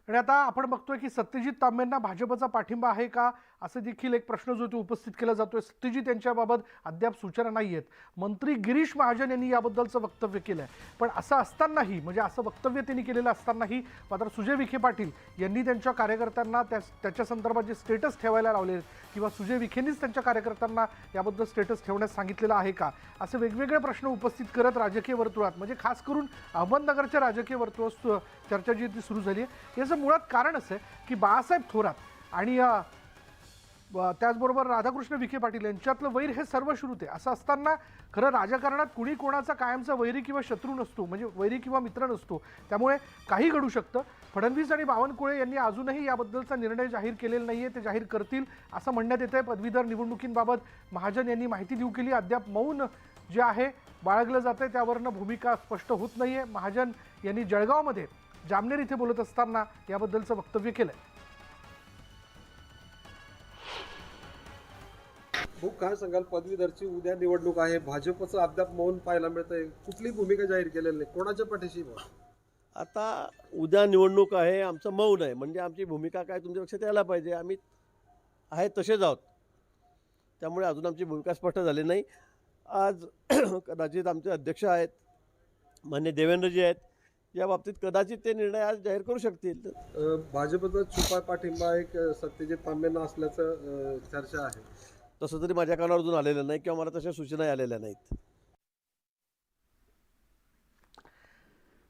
आणि आता आपण बघतोय की सत्यजित तांबेंना भाजपचा पाठिंबा आहे का असं देखील एक प्रश्न जो तो उपस्थित केला जातोय। सत्यजित यांच्याबाबत अद्याप सूचना नाही आहेत। मंत्री गिरीश महाजन यांनी याबद्दलचं वक्तव्य केलंय, पण असं असतानाही म्हणजे असं वक्तव्य त्यांनी केलेलं असतानाही मात्र सुजय विखे पाटील यांनी त्यांच्या कार्यकर्त्यांना त्याच्या संदर्भात जे स्टेटस ठेवायला लावले किंवा सुजय विखेंनीच त्यांच्या कार्यकर्त्यांना याबद्दल स्टेटस ठेवण्यास सांगितलेलं आहे का, असे वेगवेगळे प्रश्न उपस्थित करत राजकीय वर्तुळात म्हणजे खास करून अहमदनगरच्या राजकीय वर्तुळात चर्चा जी ती सुरू झाली आहे। याचं मुळात कारण असं आहे की बाळासाहेब थोरात आणि त्याचबरोबर राधाकृष्ण विखे पाटील यांच्यातलं वैर हे सर्वश्रुत आहे। असं असताना खरं राजकारणात कुणी कोणाचा कायमचा वैरी किंवा शत्रू नसतो, म्हणजे वैरी किंवा मित्र नसतो, त्यामुळे काही घडू शकतं। फडणवीस आणि बावनकुळे यांनी अजूनही याबद्दलचा निर्णय जाहीर केलेला नाहीये, ते जाहीर करतील असं म्हणण्यात येतंय। पदवीधर निवडणुकींबाबत महाजन यांनी माहिती देऊ केली, अद्याप मौन जे आहे बाळगलं जातंय, त्यावरनं भूमिका स्पष्ट होत नाहीये। महाजन यांनी जळगावमध्ये जामनेर इथे बोलत असताना याबद्दलचं वक्तव्य केलंय। हो, काय सांगाल, पदवीधरची उद्या निवडणूक आहे, भाजपचं अद्याप मौन पाहायला मिळतंय, कुठली भूमिका जाहीर केलेली नाही, कोणाच्या पाठीशी? आता उद्या निवडणूक आहे, आमचं मौन आहे, म्हणजे आमची भूमिका काय तुमच्या लक्षात यायला पाहिजे। आम्ही आहे तसेच आहोत, त्यामुळे अजून आमची भूमिका स्पष्ट झाली नाही। आज कदाचित आमचे अध्यक्ष आहेत मान्य देवेंद्रजी आहेत, या बाबतीत कदाचित ते निर्णय आज जाहीर करू शकतील। भाजपचा छुपा पाठिंबा एक सत्यजित तांबेंना असल्याचं चर्चा आहे। तसं तरी माझ्या कानावर अजून आलेलं नाही किंवा मला तशा सूचना आलेल्या नाहीत।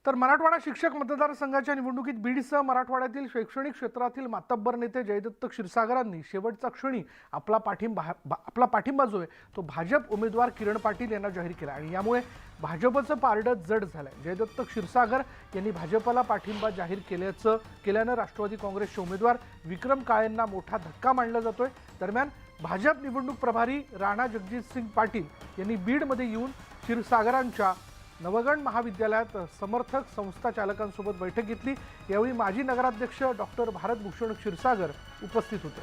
तर मराठवाडा शिक्षक मतदारसंघाच्या निवडणुकीत बीडसह मराठवाड्यातील शैक्षणिक क्षेत्रातील मातब्बर नेते जयदत्त क्षीरसागरांनी शेवटच्या क्षणी आपला पाठिंबा जो आहे तो भाजप उमेदवार किरण पाटील यांना जाहीर केला आणि यामुळे भाजपचं पारडं जड झालंय। जयदत्त क्षीरसागर यांनी भाजपला पाठिंबा जाहीर केल्यानं राष्ट्रवादी काँग्रेसचे उमेदवार विक्रम काळेंना मोठा धक्का मानला जातोय। दरम्यान भाजप निवडणूक प्रभारी राणा जगजितसिंग पाटील यांनी बीडमध्ये येऊन क्षीरसागरांच्या नवगण महाविद्यालयात समर्थक संस्था चालकांसोबत बैठक घेतली। यावेळी माजी नगराध्यक्ष डॉक्टर भारतभूषण क्षीरसागर उपस्थित होते।